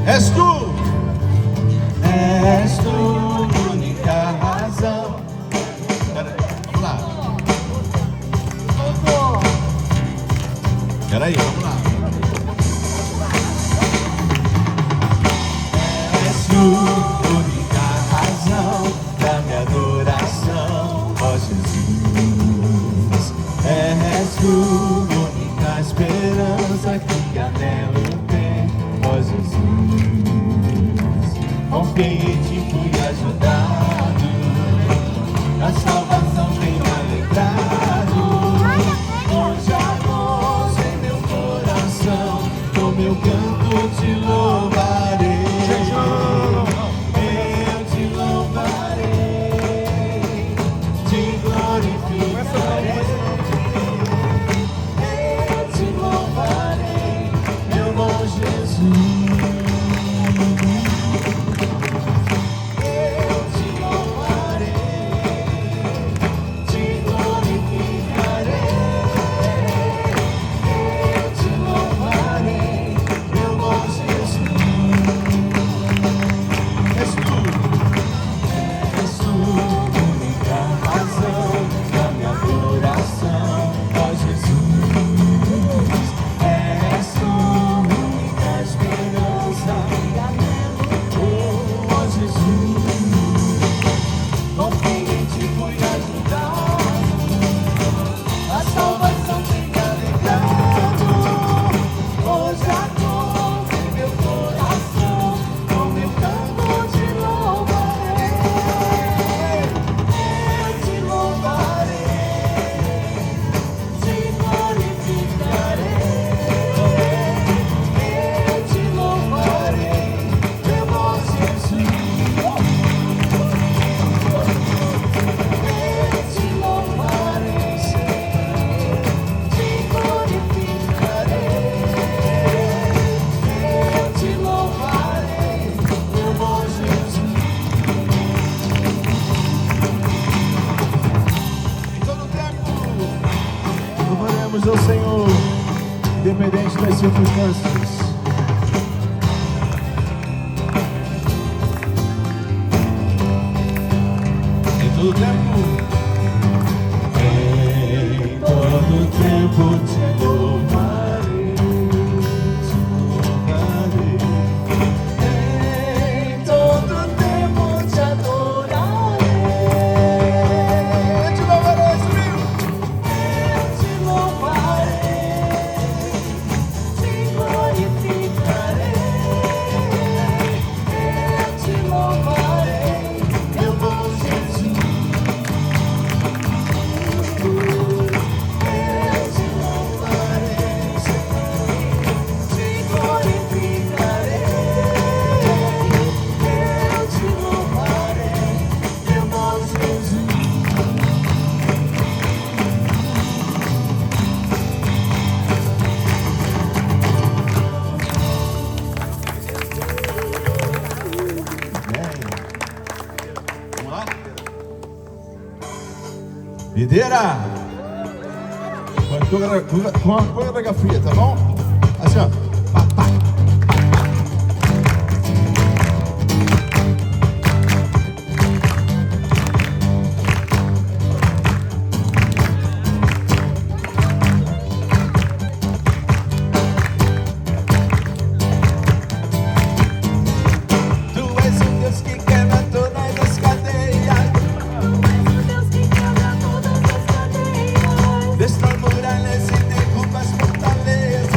És tu, és tu, única razão. Peraí, vamos lá. Peraí, vamos lá. És tu, única razão da minha adoração, ó Jesus. És tu, única esperança que anelo tem, ó Jesus. Com quem em ti fui ajudado, a salvação tem me alegrado. Hoje a voz em meu coração, com meu canto te louvarei. Eu te louvarei, te glorificarei. Eu te louvarei, meu bom Jesus. Ao Senhor, independente das circunstâncias. Em todo tempo, em todo tempo te louvarei, te louvarei. Em todo tempo te adorarei. Te louvarei, subiu. Videira com a coreografia, tá bom? Assim, ó. Pá, pá. Tu és o Deus que quebra todas as cadeias. Destrói muralhas e derruba as fortalezas.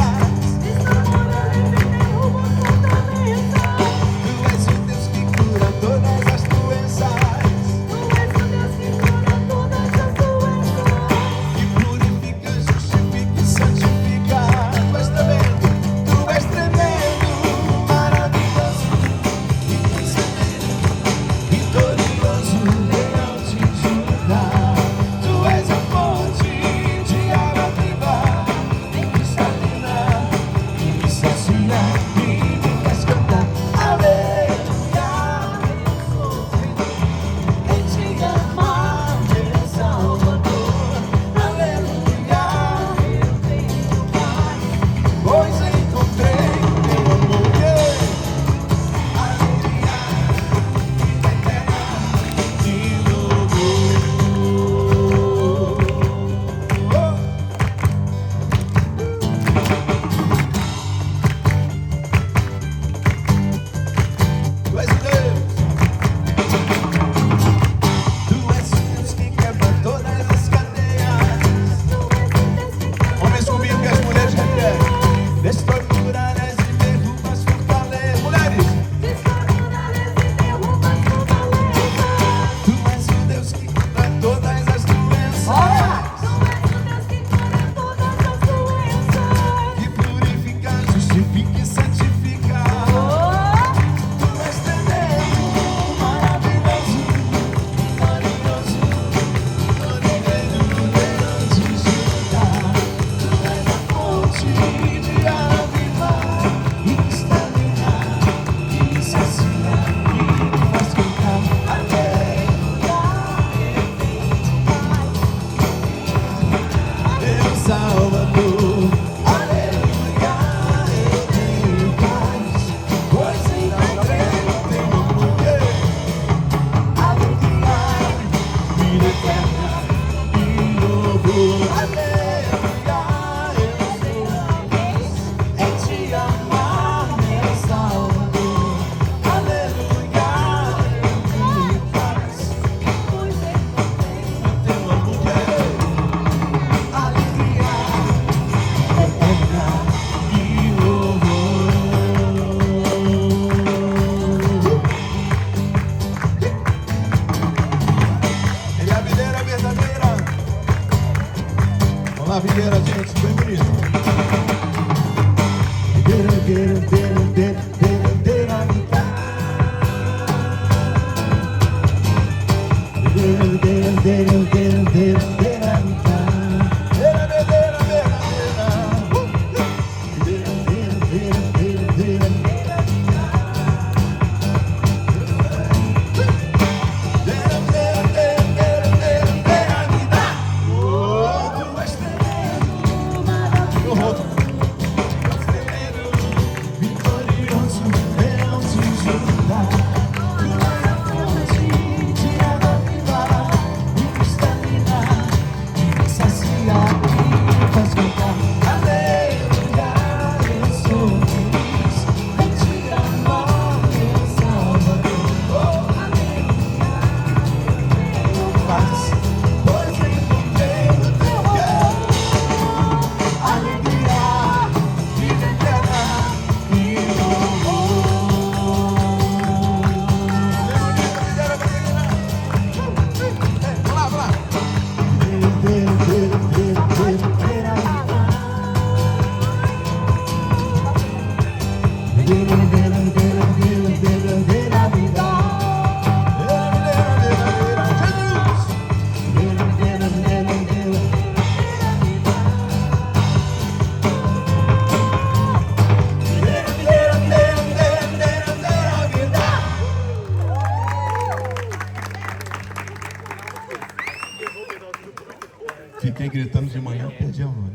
Fiquei gritando de manhã, perdi a voz.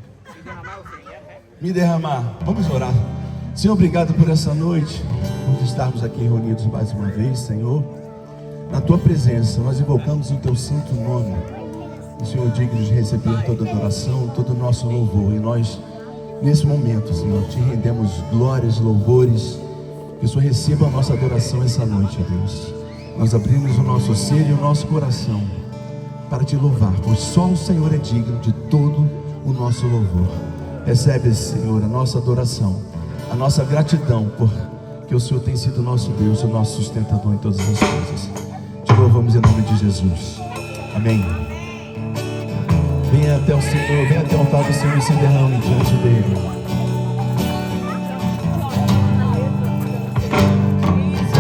Me derramar. Vamos orar. Senhor, obrigado por essa noite, por estarmos aqui reunidos mais uma vez, Senhor. Na Tua presença, nós invocamos o Teu santo nome. O Senhor é digno de receber toda adoração, todo o nosso louvor. E nós, nesse momento, Senhor, Te rendemos glórias, louvores. Que o Senhor receba a nossa adoração essa noite, Deus. Nós abrimos o nosso ser e o nosso coração para Te louvar, pois só o Senhor é digno de todo o nosso louvor. Recebe, Senhor, a nossa adoração, a nossa gratidão, porque o Senhor tem sido o nosso Deus, o nosso sustentador em todas as coisas. Te louvamos em nome de Jesus. Amém. Venha até o Senhor, venha até o altar do Senhor e se derrame diante dele.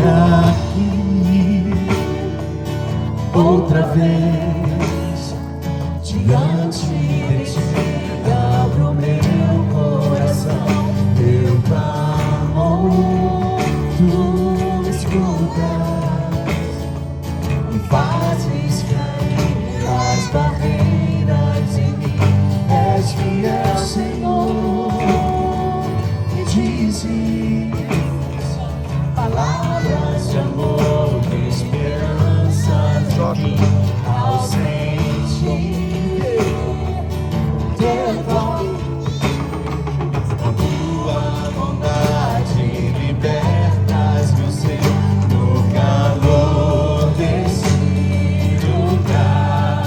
Aqui, outra vez, diante de Ti, abro meu coração, meu clamor, Tu escutas e fazes cair as barreiras em mim. És fiel, Senhor, e dizes palavras de amor, de esperança em mim, ausente. Teu toque, com Tua bondade, libertas meu ser no calor desse lugar.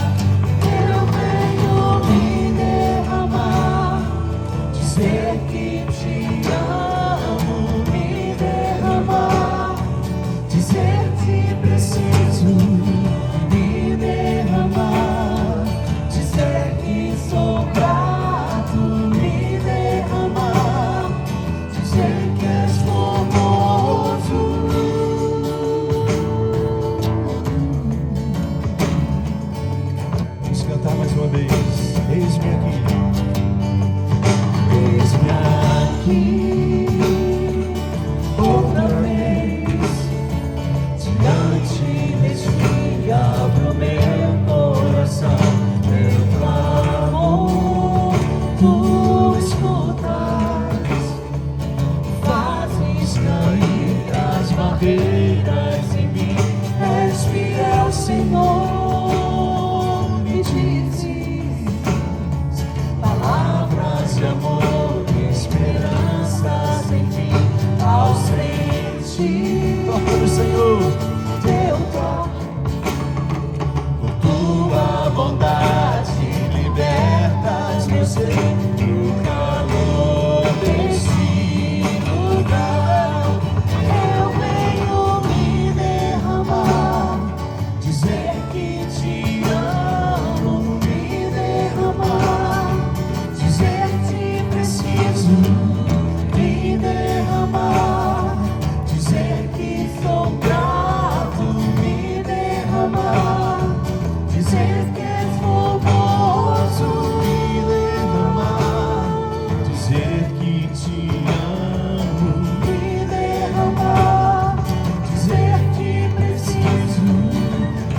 Eu venho me derramar, dizer que Te amo, me derramar, dizer que preciso me derramar, dizer que sou grato, me derramar, dizer que és formoso. Vamos cantar mais uma vez. Eis-me aqui. Eis-me aqui, outra vez, diante de Ti, abro meu coração, meu clamor, Tu escutas, fazes cair as barreiras em mim. És fiel, Senhor, e dizes palavras de amor, de esperanças em mim, ausente. Toca no Senhor, Teu toque, por Tua bondade, libertas meu ser no calor desse lugar. Eu venho me derramar, dizer que Te amo, me derramar, dizer que preciso me derramar, dizer que sou grato, me derramar, dizer que és formoso, me derramar, dizer que Te amo, me derramar, dizer que preciso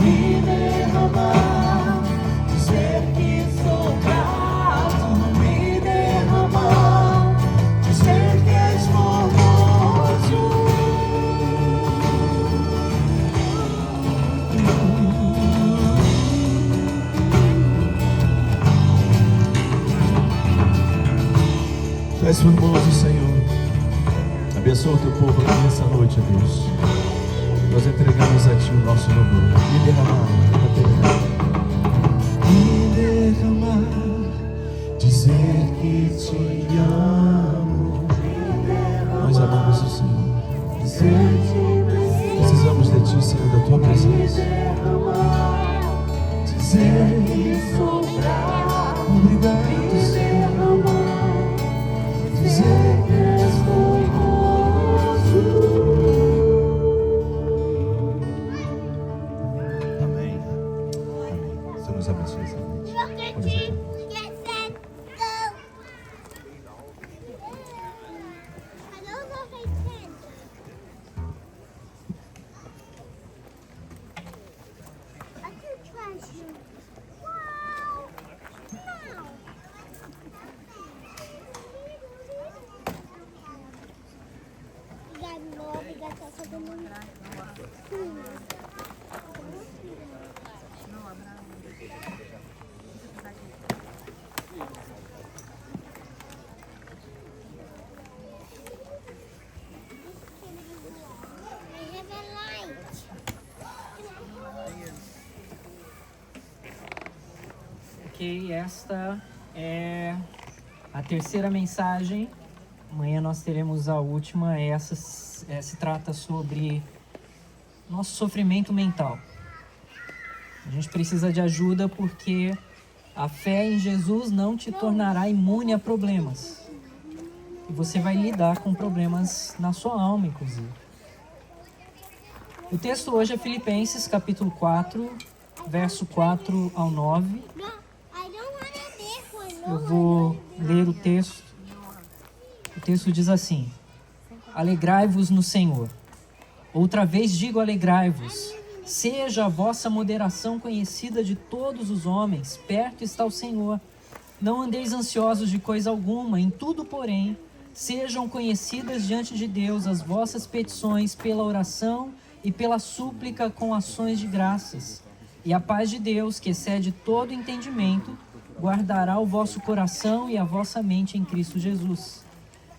me derramar, dizer que sou grato, me derramar, dizer que és formoso. Tu és formoso, Senhor. Abençoa o Teu povo aqui nessa noite, ó Deus. Nós entregamos a Ti o nosso louvor. Me derramar, me derramar, dizer que Te amo. Nós amamos o Senhor. Precisamos de Ti, Senhor, da Tua presença. Dizer que sou grato. Obrigado, Senhor. Dizer que és formoso. Ok, esta é a terceira mensagem. Amanhã nós teremos a última. Essa se trata sobre nosso sofrimento mental. A gente precisa de ajuda porque a fé em Jesus não te tornará imune a problemas. E você vai lidar com problemas na sua alma, inclusive. O texto hoje é Filipenses, capítulo 4, verso 4 ao 9. Eu vou ler o texto. O texto diz assim: Alegrai-vos no Senhor. Outra vez digo alegrai-vos. Seja a vossa moderação conhecida de todos os homens. Perto está o Senhor. Não andeis ansiosos de coisa alguma. Em tudo, porém, sejam conhecidas diante de Deus as vossas petições pela oração e pela súplica com ações de graças. E a paz de Deus, que excede todo entendimento, guardará o vosso coração e a vossa mente em Cristo Jesus.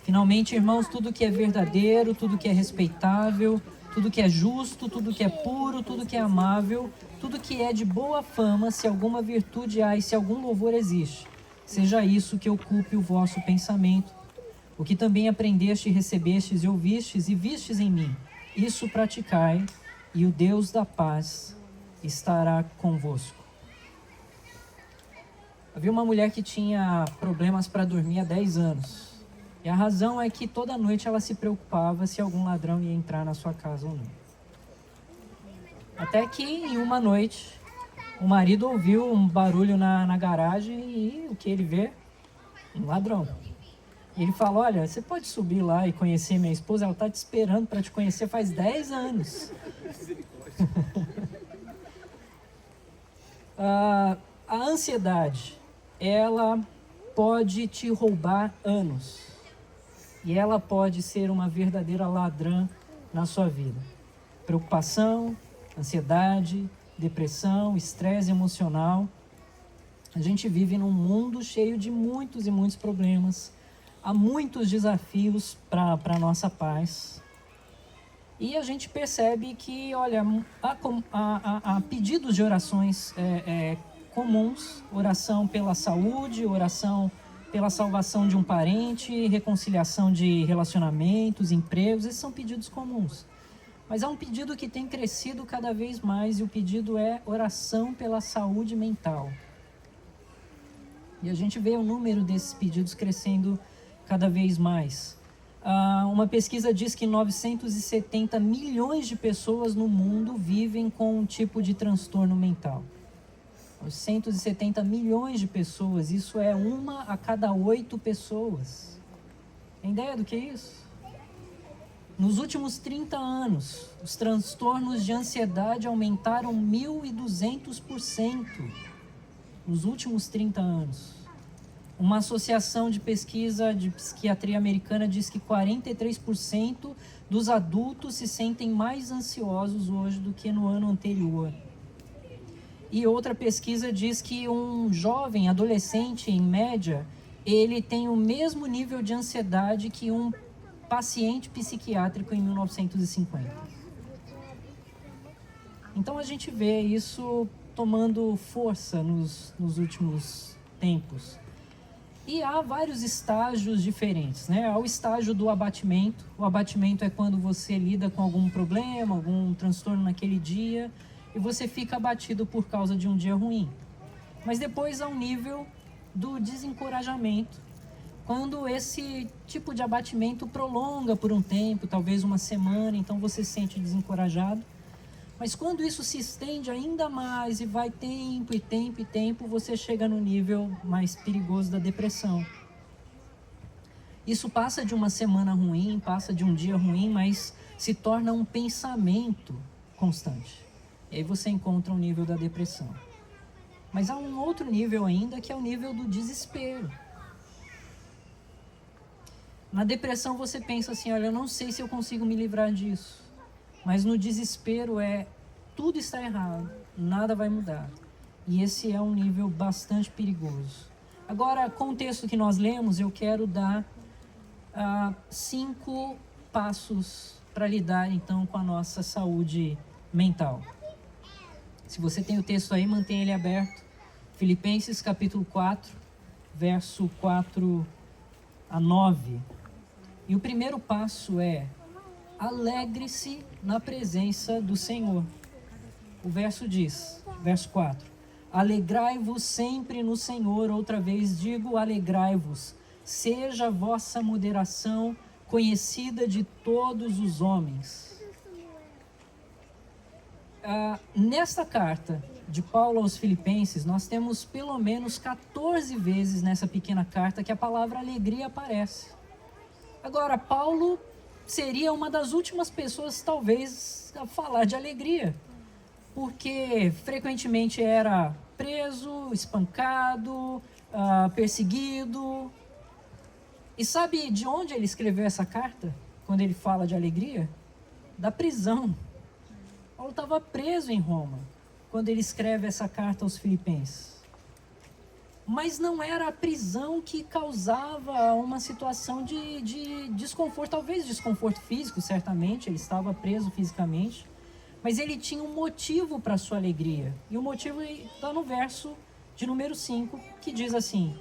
Finalmente, irmãos, tudo que é verdadeiro, tudo que é respeitável, tudo que é justo, tudo que é puro, tudo que é amável, tudo que é de boa fama, se alguma virtude há e se algum louvor existe, seja isso que ocupe o vosso pensamento. O que também aprendeste, recebestes e ouvistes e vistes em mim, isso praticai, e o Deus da paz estará convosco. Havia uma mulher que tinha problemas para dormir há 10 anos. E a razão é que toda noite ela se preocupava se algum ladrão ia entrar na sua casa ou não. Até que em uma noite, o marido ouviu um barulho na garagem e o que ele vê? Um ladrão. E ele falou: olha, você pode subir lá e conhecer minha esposa? Ela está te esperando para te conhecer faz 10 anos. A ansiedade, ela pode te roubar anos. E ela pode ser uma verdadeira ladrã na sua vida. Preocupação, ansiedade, depressão, estresse emocional. A gente vive num mundo cheio de muitos e muitos problemas. Há muitos desafios para a nossa paz. E a gente percebe que, olha, há pedidos de orações comuns. Oração pela saúde, oração pela salvação de um parente, reconciliação de relacionamentos, empregos. Esses são pedidos comuns. Mas há um pedido que tem crescido cada vez mais, e o pedido é oração pela saúde mental. E a gente vê o número desses pedidos crescendo cada vez mais. Uma pesquisa diz que 970 milhões de pessoas no mundo vivem com um tipo de transtorno mental. 970 milhões de pessoas, isso é 1 a cada 8 pessoas. Tem ideia do que é isso? Nos últimos 30 anos, os transtornos de ansiedade aumentaram 1.200%. Nos últimos 30 anos. Uma associação de pesquisa de psiquiatria americana diz que 43% dos adultos se sentem mais ansiosos hoje do que no ano anterior. E outra pesquisa diz que um jovem adolescente, em média, ele tem o mesmo nível de ansiedade que um paciente psiquiátrico em 1950. Então a gente vê isso tomando força nos últimos tempos. E há vários estágios diferentes, né? Há o estágio do abatimento. O abatimento é quando você lida com algum problema, algum transtorno naquele dia, e você fica abatido por causa de um dia ruim. Mas depois há um nível do desencorajamento, quando esse tipo de abatimento prolonga por um tempo, talvez uma semana, então você se sente desencorajado. Mas quando isso se estende ainda mais e vai tempo e tempo e tempo, você chega no nível mais perigoso da depressão. Isso passa de uma semana ruim, passa de um dia ruim, mas se torna um pensamento constante. E aí você encontra o nível da depressão. Mas há um outro nível ainda, que é o nível do desespero. Na depressão você pensa assim, olha, eu não sei se eu consigo me livrar disso. Mas no desespero tudo está errado, nada vai mudar. E esse é um nível bastante perigoso. Agora, com o texto que nós lemos, eu quero dar 5 passos para lidar então com a nossa saúde mental. Se você tem o texto aí, mantenha ele aberto. Filipenses capítulo 4, verso 4 a 9. E o primeiro passo é: alegre-se na presença do Senhor. O verso diz, verso 4: alegrai-vos sempre no Senhor. Outra vez digo, alegrai-vos. Seja a vossa moderação conhecida de todos os homens. Nesta carta de Paulo aos Filipenses, nós temos pelo menos 14 vezes nessa pequena carta que a palavra alegria aparece. Agora, Paulo seria uma das últimas pessoas, talvez, a falar de alegria, porque frequentemente era preso, espancado, perseguido. E sabe de onde ele escreveu essa carta, quando ele fala de alegria? Da prisão. Paulo estava preso em Roma, quando ele escreve essa carta aos Filipenses. Mas não era a prisão que causava uma situação de desconforto, talvez desconforto físico, certamente, ele estava preso fisicamente, mas ele tinha um motivo para a sua alegria. E o motivo está no verso de número 5, que diz assim,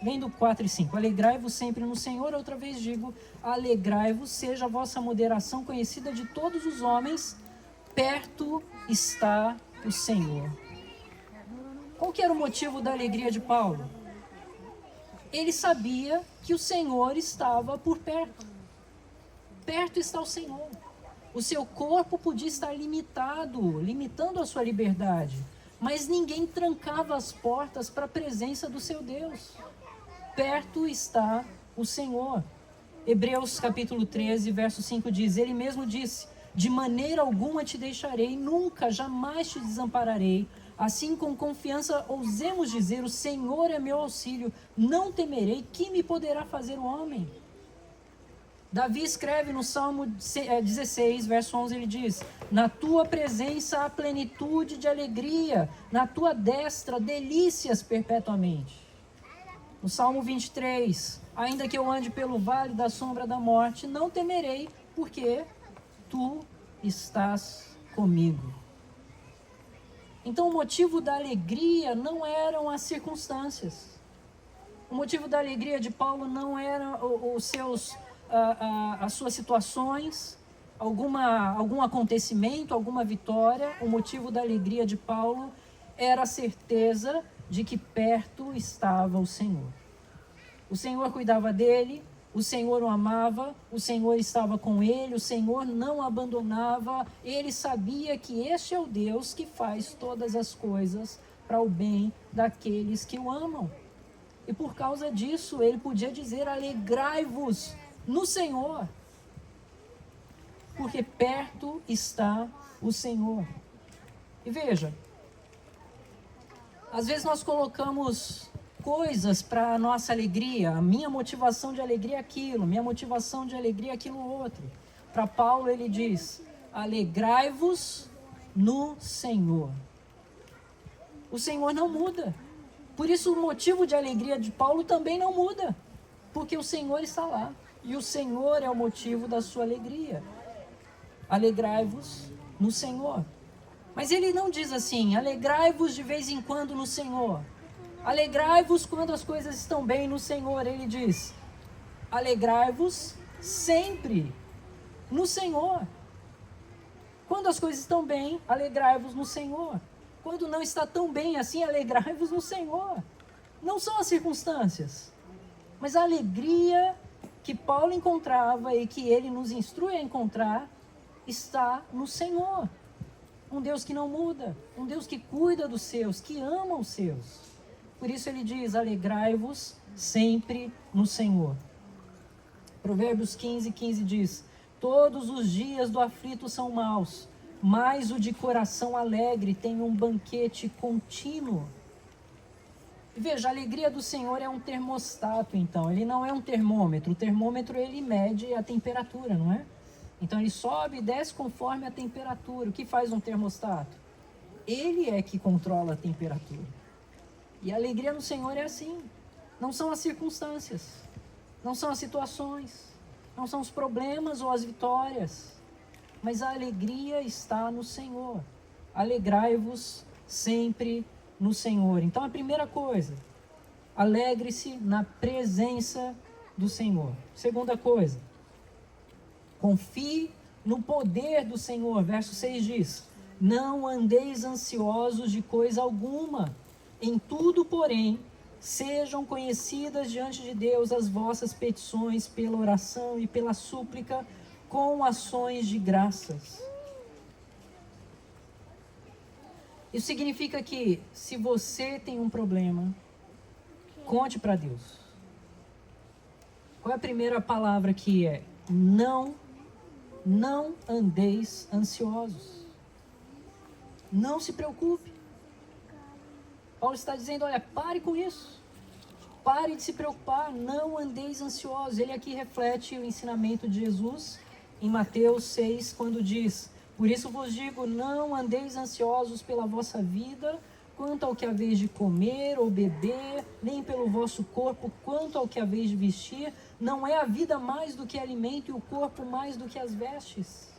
lendo 4 e 5, alegrai-vos sempre no Senhor. Outra vez digo, alegrai-vos, seja a vossa moderação conhecida de todos os homens, perto está o Senhor. Qual que era o motivo da alegria de Paulo? Ele sabia que o Senhor estava por perto. Perto está o Senhor. O seu corpo podia estar limitando a sua liberdade, mas ninguém trancava as portas para a presença do seu Deus. Perto está o Senhor. Hebreus capítulo 13, verso 5 diz, ele mesmo disse, de maneira alguma te deixarei, nunca, jamais te desampararei. Assim, com confiança, ousemos dizer, o Senhor é meu auxílio, não temerei, que me poderá fazer o homem? Davi escreve no Salmo 16, verso 11, ele diz, na tua presença há plenitude de alegria, na tua destra delícias perpetuamente. No Salmo 23, ainda que eu ande pelo vale da sombra da morte, não temerei, porque tu estás comigo. Então o motivo da alegria não eram as circunstâncias. O motivo da alegria de Paulo não era as suas situações, algum acontecimento, alguma vitória. O motivo da alegria de Paulo era a certeza de que perto estava o Senhor. O Senhor cuidava dele, o Senhor o amava, o Senhor estava com ele, o Senhor não o abandonava. Ele sabia que este é o Deus que faz todas as coisas para o bem daqueles que o amam. E por causa disso, ele podia dizer, alegrai-vos no Senhor, porque perto está o Senhor. E veja, às vezes nós colocamos coisas para a nossa alegria, a minha motivação de alegria é aquilo, minha motivação de alegria é aquilo outro. Para Paulo ele diz, alegrai-vos no Senhor. O Senhor não muda, por isso o motivo de alegria de Paulo também não muda, porque o Senhor está lá, e o Senhor é o motivo da sua alegria. Alegrai-vos no Senhor. Mas ele não diz assim, alegrai-vos de vez em quando no Senhor. Alegrai-vos quando as coisas estão bem no Senhor. Ele diz, alegrai-vos sempre no Senhor. Quando as coisas estão bem, alegrai-vos no Senhor. Quando não está tão bem assim, alegrai-vos no Senhor. Não são as circunstâncias, mas a alegria que Paulo encontrava e que ele nos instrui a encontrar está no Senhor. Um Deus que não muda, um Deus que cuida dos seus, que ama os seus. Por isso ele diz, alegrai-vos sempre no Senhor. Provérbios 15, 15 diz, todos os dias do aflito são maus, mas o de coração alegre tem um banquete contínuo. E veja, a alegria do Senhor é um termostato, então. Ele não é um termômetro. O termômetro, ele mede a temperatura, não é? Então, ele sobe e desce conforme a temperatura. O que faz um termostato? Ele é que controla a temperatura. E a alegria no Senhor é assim. Não são as circunstâncias. Não são as situações. Não são os problemas ou as vitórias. Mas a alegria está no Senhor. Alegrai-vos sempre no Senhor. Então, a primeira coisa, alegre-se na presença do Senhor. Segunda coisa, confie no poder do Senhor. Verso 6 diz: não andeis ansiosos de coisa alguma, em tudo, porém, sejam conhecidas diante de Deus as vossas petições pela oração e pela súplica com ações de graças. Isso significa que, se você tem um problema, conte para Deus. Qual é a primeira palavra que é? Não andeis ansiosos. Não se preocupe. Paulo está dizendo, olha, pare com isso. Pare de se preocupar, não andeis ansiosos. Ele aqui reflete o ensinamento de Jesus em Mateus 6, quando diz: por isso vos digo, não andeis ansiosos pela vossa vida, quanto ao que haveis de comer ou beber, nem pelo vosso corpo, quanto ao que haveis de vestir. Não é a vida mais do que alimento e o corpo mais do que as vestes?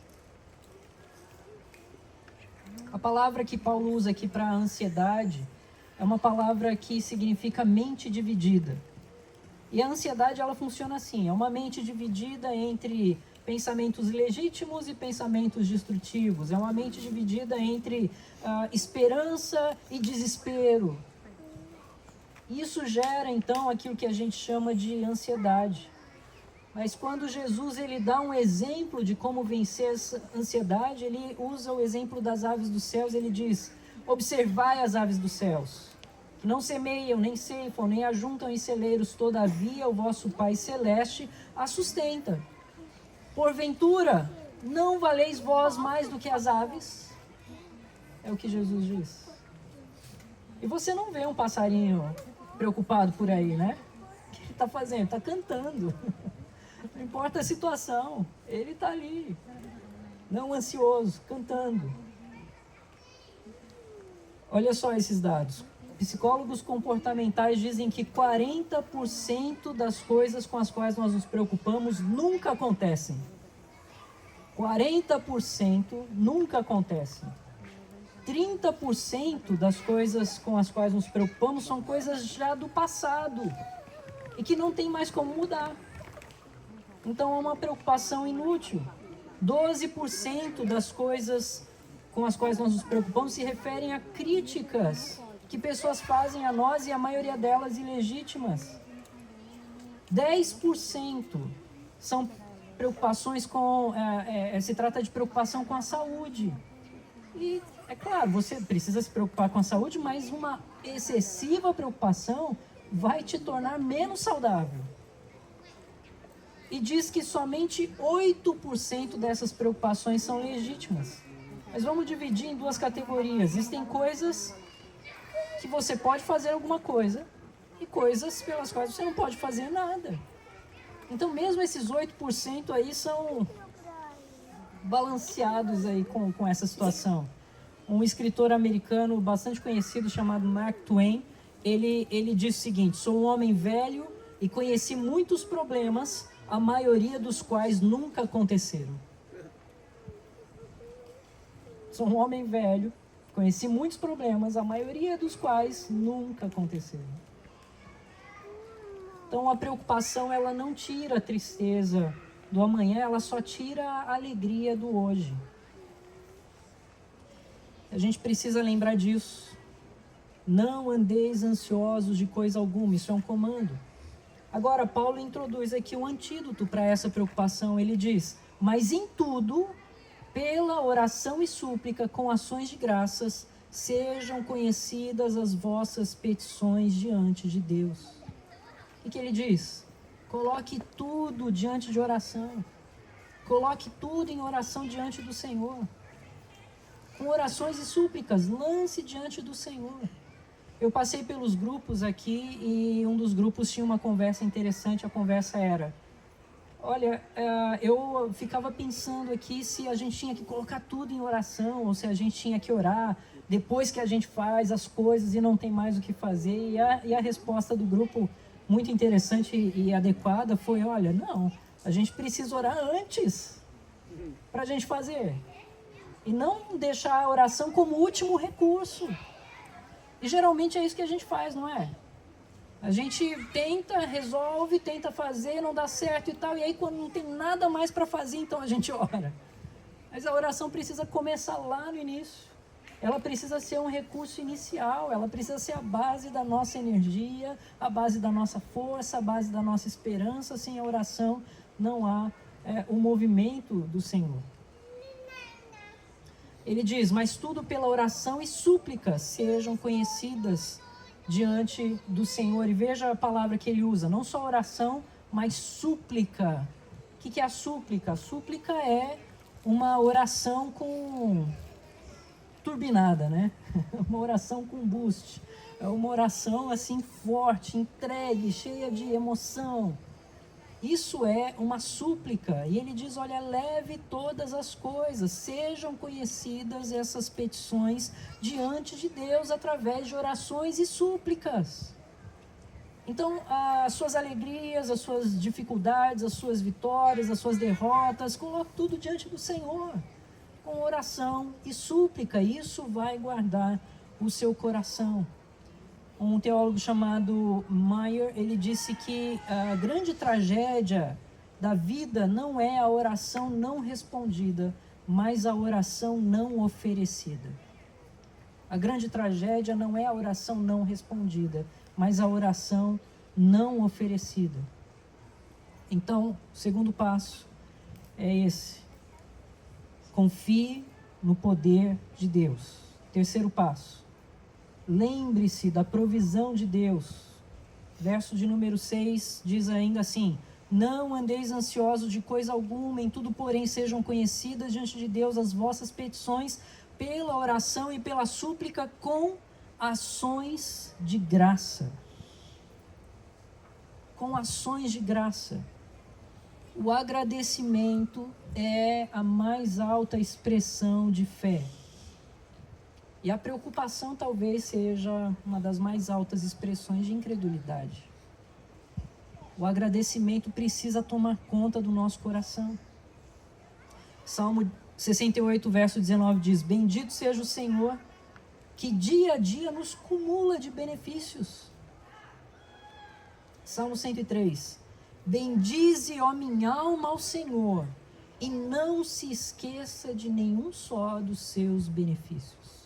A palavra que Paulo usa aqui para ansiedade é uma palavra que significa mente dividida. E a ansiedade, ela funciona assim, é uma mente dividida entre pensamentos legítimos e pensamentos destrutivos. É uma mente dividida entre esperança e desespero. Isso gera, então, aquilo que a gente chama de ansiedade. Mas quando Jesus ele dá um exemplo de como vencer essa ansiedade, ele usa o exemplo das aves dos céus. Ele diz: observai as aves dos céus, que não semeiam, nem ceifam, nem ajuntam em celeiros, todavia o vosso Pai Celeste as sustenta. Porventura, não valeis vós mais do que as aves? É o que Jesus diz. E você não vê um passarinho preocupado por aí, né? O que ele está fazendo? Está cantando. Não importa a situação, ele está ali, não ansioso, cantando. Olha só esses dados. Psicólogos comportamentais dizem que 40% das coisas com as quais nós nos preocupamos nunca acontecem. 40% nunca acontecem. 30% das coisas com as quais nos preocupamos são coisas já do passado e que não tem mais como mudar. Então é uma preocupação inútil. 12% das coisas com as quais nós nos preocupamos se referem a críticas que pessoas fazem a nós, e a maioria delas ilegítimas. 10% são preocupações com... se trata de preocupação com a saúde. E, é claro, você precisa se preocupar com a saúde, mas uma excessiva preocupação vai te tornar menos saudável. E diz que somente 8% dessas preocupações são legítimas. Mas vamos dividir em duas categorias. Existem coisas que você pode fazer alguma coisa e coisas pelas quais você não pode fazer nada. Então mesmo esses 8% aí são balanceados aí com essa situação. Um escritor americano bastante conhecido chamado Mark Twain, ele diz o seguinte: sou um homem velho e conheci muitos problemas, a maioria dos quais nunca aconteceram. Sou um homem velho, conheci muitos problemas, a maioria dos quais nunca aconteceram. Então a preocupação, ela não tira a tristeza do amanhã, ela só tira a alegria do hoje. A gente precisa lembrar disso. Não andeis ansiosos de coisa alguma, isso é um comando. Agora Paulo introduz aqui um antídoto para essa preocupação. Ele diz: mas em tudo, pela oração e súplica, com ações de graças, sejam conhecidas as vossas petições diante de Deus. O que ele diz? Coloque tudo diante de oração. Coloque tudo em oração diante do Senhor. Com orações e súplicas, lance diante do Senhor. Eu passei pelos grupos aqui e um dos grupos tinha uma conversa interessante. A conversa era: olha, eu ficava pensando aqui se a gente tinha que colocar tudo em oração ou se a gente tinha que orar depois que a gente faz as coisas e não tem mais o que fazer. E a resposta do grupo, muito interessante e adequada, foi: olha, não, a gente precisa orar antes para a gente fazer. E não deixar a oração como último recurso. E geralmente é isso que a gente faz, não é? A gente tenta, resolve, tenta fazer, não dá certo e tal. E aí quando não tem nada mais para fazer, então a gente ora. Mas a oração precisa começar lá no início. Ela precisa ser um recurso inicial. Ela precisa ser a base da nossa energia, a base da nossa força, a base da nossa esperança. Sem a oração não há o movimento do Senhor. Ele diz: mas tudo pela oração e súplica sejam conhecidas diante do Senhor. E veja a palavra que ele usa: não só oração, mas súplica. O que é a súplica? A súplica é uma oração com turbinada, né? Uma oração com boost. É uma oração assim forte, entregue, cheia de emoção. Isso é uma súplica. E ele diz: olha, leve todas as coisas, sejam conhecidas essas petições diante de Deus através de orações e súplicas. Então, as suas alegrias, as suas dificuldades, as suas vitórias, as suas derrotas, coloque tudo diante do Senhor, com oração e súplica. Isso vai guardar o seu coração. Um teólogo chamado Meyer, ele disse que a grande tragédia da vida não é a oração não respondida, mas a oração não oferecida. A grande tragédia não é a oração não respondida, mas a oração não oferecida. Então, o segundo passo é esse: confie no poder de Deus. Terceiro passo: lembre-se da provisão de Deus. Verso de número 6 diz ainda assim: não andeis ansiosos de coisa alguma, em tudo, porém, sejam conhecidas diante de Deus as vossas petições, pela oração e pela súplica, com ações de graça. Com ações de graça. O agradecimento é a mais alta expressão de fé. E a preocupação talvez seja uma das mais altas expressões de incredulidade. O agradecimento precisa tomar conta do nosso coração. Salmo 68, verso 19 diz: bendito seja o Senhor, que dia a dia nos cumula de benefícios. Salmo 103: bendize, ó minha alma, ao Senhor, e não se esqueça de nenhum só dos seus benefícios.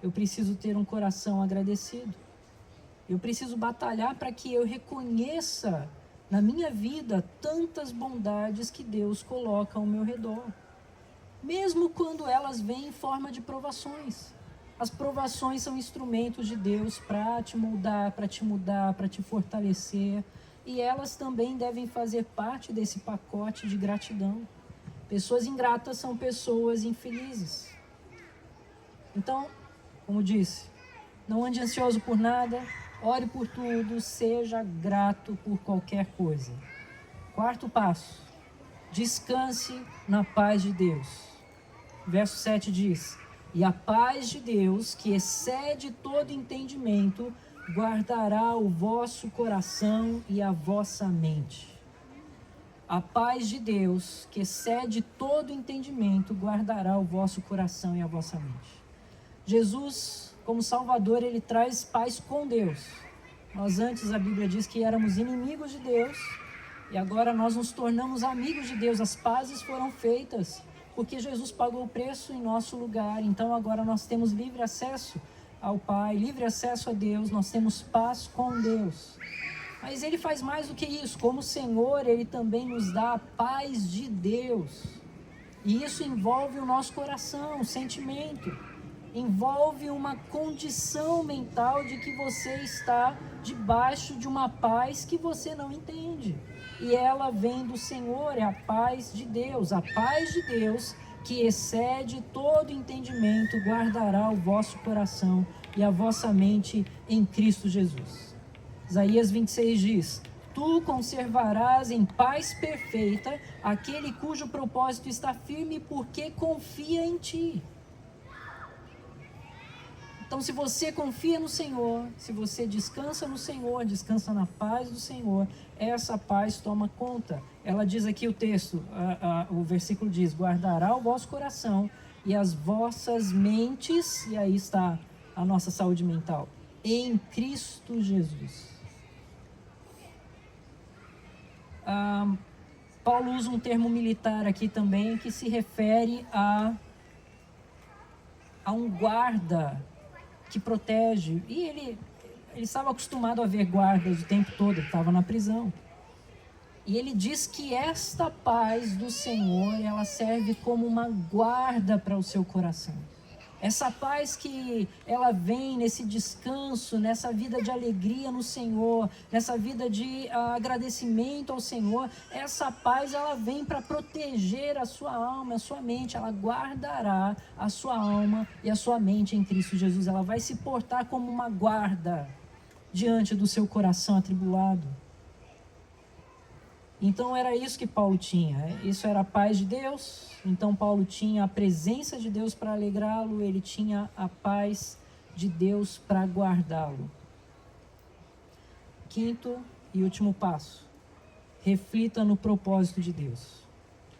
Eu preciso ter um coração agradecido. Eu preciso batalhar para que eu reconheça na minha vida tantas bondades que Deus coloca ao meu redor. Mesmo quando elas vêm em forma de provações. As provações são instrumentos de Deus para te moldar, para te mudar, para te fortalecer. E elas também devem fazer parte desse pacote de gratidão. Pessoas ingratas são pessoas infelizes. Então, como disse, não ande ansioso por nada, ore por tudo, seja grato por qualquer coisa. Quarto passo: descanse na paz de Deus. Verso 7 diz: e a paz de Deus, que excede todo entendimento, guardará o vosso coração e a vossa mente. A paz de Deus, que excede todo entendimento, guardará o vosso coração e a vossa mente. Jesus, como Salvador, ele traz paz com Deus. Nós antes, a Bíblia diz que éramos inimigos de Deus, e agora nós nos tornamos amigos de Deus. As pazes foram feitas, porque Jesus pagou o preço em nosso lugar. Então agora nós temos livre acesso ao Pai, livre acesso a Deus, nós temos paz com Deus. Mas ele faz mais do que isso. Como Senhor, ele também nos dá a paz de Deus. E isso envolve o nosso coração, o sentimento. Envolve uma condição mental de que você está debaixo de uma paz que você não entende. E ela vem do Senhor, é a paz de Deus. A paz de Deus, que excede todo entendimento, guardará o vosso coração e a vossa mente em Cristo Jesus. Isaías 26 diz: tu conservarás em paz perfeita aquele cujo propósito está firme porque confia em ti. Então, se você confia no Senhor, se você descansa no Senhor, descansa na paz do Senhor, essa paz toma conta. Ela diz aqui o texto, o versículo diz: guardará o vosso coração e as vossas mentes, e aí está a nossa saúde mental, em Cristo Jesus. Paulo usa um termo militar aqui também que se refere a um guarda que protege. E ele estava acostumado a ver guardas o tempo todo, ele estava na prisão. E ele diz que esta paz do Senhor, ela serve como uma guarda para o seu coração. Essa paz que ela vem nesse descanso, nessa vida de alegria no Senhor, nessa vida de agradecimento ao Senhor, essa paz ela vem para proteger a sua alma, a sua mente, ela guardará a sua alma e a sua mente em Cristo Jesus. Ela vai se portar como uma guarda diante do seu coração atribulado. Então era isso que Paulo tinha, isso era a paz de Deus. Então Paulo tinha a presença de Deus para alegrá-lo, ele tinha a paz de Deus para guardá-lo. Quinto e último passo: reflita no propósito de Deus.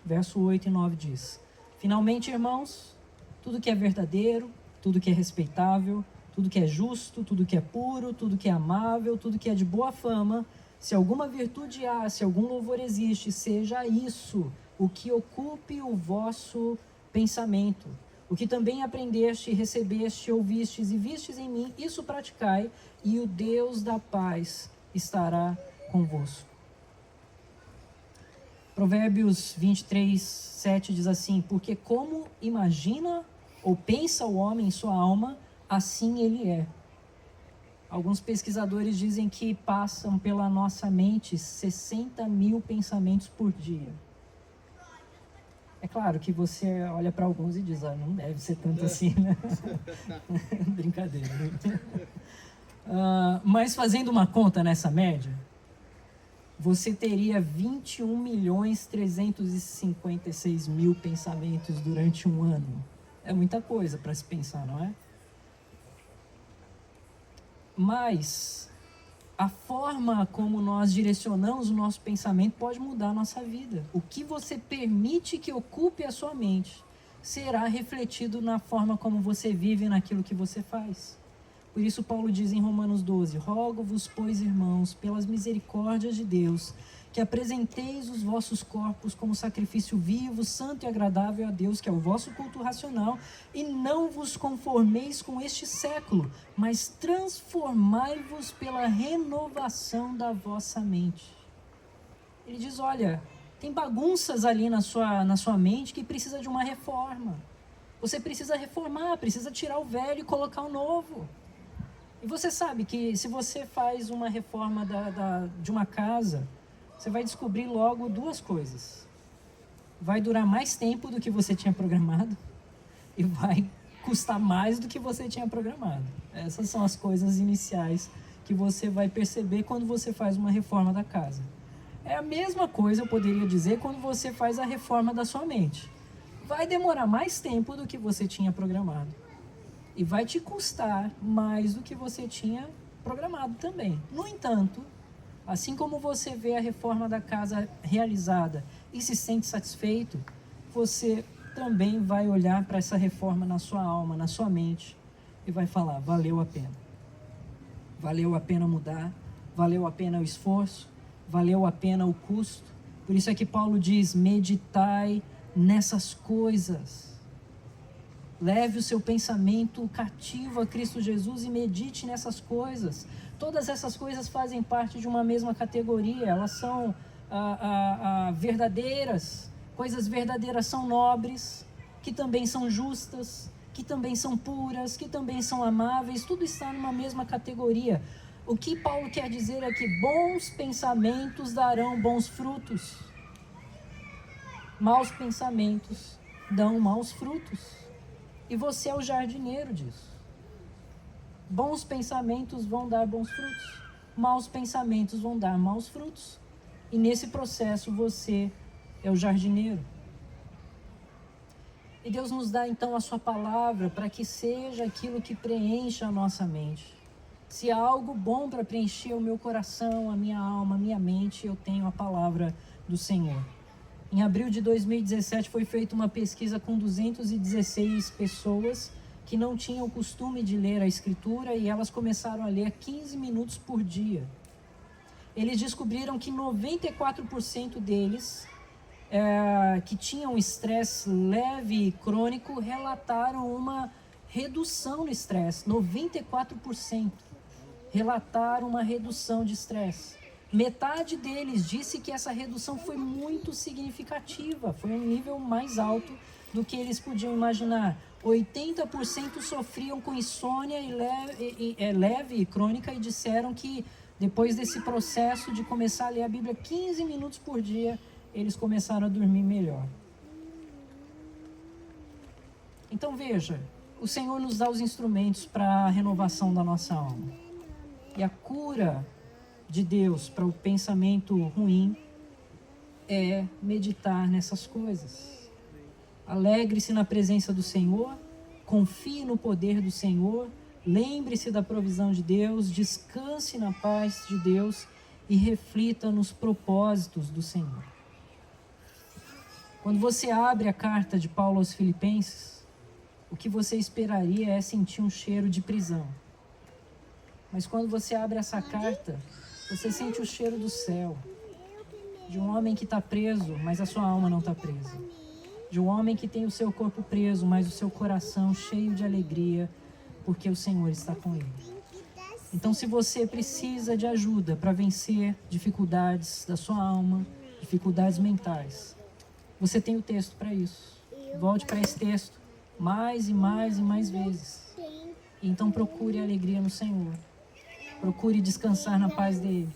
Verso 8 e 9 diz: finalmente, irmãos, tudo que é verdadeiro, tudo que é respeitável, tudo que é justo, tudo que é puro, tudo que é amável, tudo que é de boa fama, se alguma virtude há, se algum louvor existe, seja isso o que ocupe o vosso pensamento. O que também aprendeste, recebeste, ouvistes e vistes em mim, isso praticai, e o Deus da paz estará convosco. Provérbios 23, 7 diz assim: porque como imagina ou pensa o homem em sua alma, assim ele é. Alguns pesquisadores dizem que passam pela nossa mente 60 mil pensamentos por dia. É claro que você olha para alguns e diz: não deve ser tanto assim, né? Brincadeira. Mas fazendo uma conta nessa média, você teria 21.356.000 pensamentos durante um ano. É muita coisa para se pensar, não é? Mas a forma como nós direcionamos o nosso pensamento pode mudar a nossa vida. O que você permite que ocupe a sua mente será refletido na forma como você vive, naquilo que você faz. Por isso Paulo diz em Romanos 12: rogo-vos, pois, irmãos, pelas misericórdias de Deus, que apresenteis os vossos corpos como sacrifício vivo, santo e agradável a Deus, que é o vosso culto racional, e não vos conformeis com este século, mas transformai-vos pela renovação da vossa mente. Ele diz: olha, tem bagunças ali na sua mente que precisa de uma reforma. Você precisa reformar, precisa tirar o velho e colocar o novo. E você sabe que se você faz uma reforma de uma casa, você vai descobrir logo duas coisas. Vai durar mais tempo do que você tinha programado e vai custar mais do que você tinha programado. Essas são as coisas iniciais que você vai perceber quando você faz uma reforma da casa. É a mesma coisa, eu poderia dizer, quando você faz a reforma da sua mente. Vai demorar mais tempo do que você tinha programado. E vai te custar mais do que você tinha programado também. No entanto, assim como você vê a reforma da casa realizada e se sente satisfeito, você também vai olhar para essa reforma na sua alma, na sua mente, e vai falar: valeu a pena. Valeu a pena mudar, valeu a pena o esforço, valeu a pena o custo. Por isso é que Paulo diz: meditai nessas coisas. Leve o seu pensamento cativo a Cristo Jesus e medite nessas coisas. Todas essas coisas fazem parte de uma mesma categoria. Elas são verdadeiras. Coisas verdadeiras são nobres, que também são justas, que também são puras, que também são amáveis. Tudo está numa mesma categoria. O que Paulo quer dizer é que bons pensamentos darão bons frutos. Maus pensamentos dão maus frutos. E você é o jardineiro disso. Bons pensamentos vão dar bons frutos. Maus pensamentos vão dar maus frutos. E nesse processo você é o jardineiro. E Deus nos dá então a sua palavra para que seja aquilo que preencha a nossa mente. Se há algo bom para preencher o meu coração, a minha alma, a minha mente, eu tenho a palavra do Senhor. Em abril de 2017 foi feita uma pesquisa com 216 pessoas que não tinham o costume de ler a Escritura e elas começaram a ler 15 minutos por dia. Eles descobriram que 94% deles que tinham estresse leve e crônico relataram uma redução no estresse. 94% relataram uma redução de estresse. Metade deles disse que essa redução foi muito significativa, foi um nível mais alto do que eles podiam imaginar. 80% sofriam com insônia leve e crônica e disseram que depois desse processo de começar a ler a Bíblia 15 minutos por dia, eles começaram a dormir melhor. Então veja, o Senhor nos dá os instrumentos para a renovação da nossa alma. E a cura de Deus para o pensamento ruim é meditar nessas coisas. Alegre-se na presença do Senhor, confie no poder do Senhor, lembre-se da provisão de Deus, descanse na paz de Deus e reflita nos propósitos do Senhor. Quando você abre a carta de Paulo aos Filipenses, o que você esperaria é sentir um cheiro de prisão. Mas quando você abre essa carta, você sente o cheiro do céu, de um homem que está preso, mas a sua alma não está presa. De um homem que tem o seu corpo preso, mas o seu coração cheio de alegria, porque o Senhor está com ele. Então, se você precisa de ajuda para vencer dificuldades da sua alma, dificuldades mentais, você tem o texto para isso. Volte para esse texto mais e mais e mais vezes. E então procure a alegria no Senhor. Procure descansar na paz dele.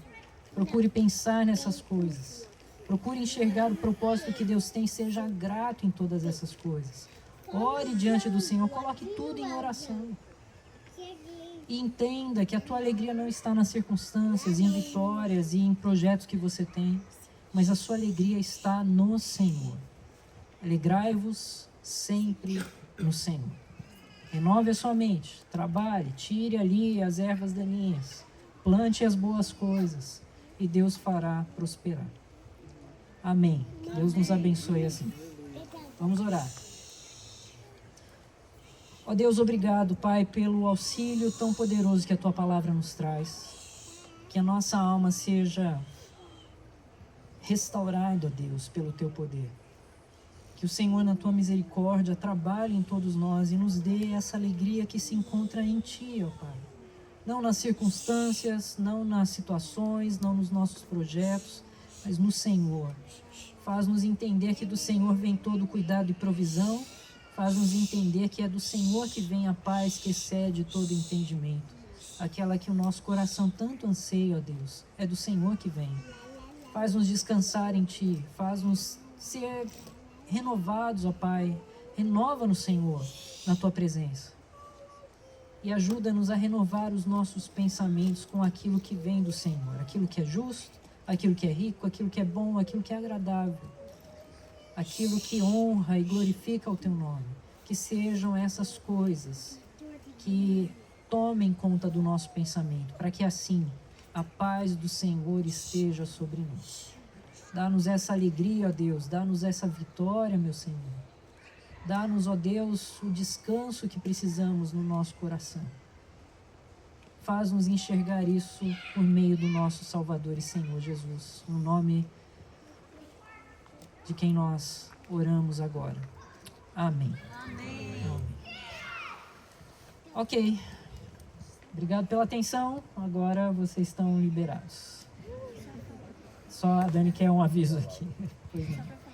Procure pensar nessas coisas. Procure enxergar o propósito que Deus tem. Seja grato em todas essas coisas. Ore diante do Senhor. Coloque tudo em oração. E entenda que a tua alegria não está nas circunstâncias, em vitórias e em projetos que você tem, mas a sua alegria está no Senhor. Alegrai-vos sempre no Senhor. Renove a sua mente, trabalhe, tire ali as ervas daninhas, plante as boas coisas e Deus fará prosperar. Amém. Que Deus nos abençoe assim. Vamos orar. Ó Deus, obrigado, Pai, pelo auxílio tão poderoso que a Tua palavra nos traz. Que a nossa alma seja restaurada, ó Deus, pelo Teu poder. Que o Senhor, na Tua misericórdia, trabalhe em todos nós e nos dê essa alegria que se encontra em Ti, ó Pai. Não nas circunstâncias, não nas situações, não nos nossos projetos, mas no Senhor. Faz-nos entender que do Senhor vem todo o cuidado e provisão. Faz-nos entender que é do Senhor que vem a paz que excede todo entendimento. Aquela que o nosso coração tanto anseia, ó Deus, é do Senhor que vem. Faz-nos descansar em Ti, faz-nos ser renovados, ó Pai. Renova no Senhor, na Tua presença. E ajuda-nos a renovar os nossos pensamentos com aquilo que vem do Senhor. Aquilo que é justo, aquilo que é rico, aquilo que é bom, aquilo que é agradável. Aquilo que honra e glorifica o Teu nome. Que sejam essas coisas que tomem conta do nosso pensamento, para que assim a paz do Senhor esteja sobre nós. Dá-nos essa alegria, ó Deus, dá-nos essa vitória, meu Senhor. Dá-nos, ó Deus, o descanso que precisamos no nosso coração. Faz-nos enxergar isso por meio do nosso Salvador e Senhor Jesus, no nome de quem nós oramos agora. Amém. Amém. Ok. Obrigado pela atenção. Agora vocês estão liberados. Só a Dani quer um aviso aqui. Pois não.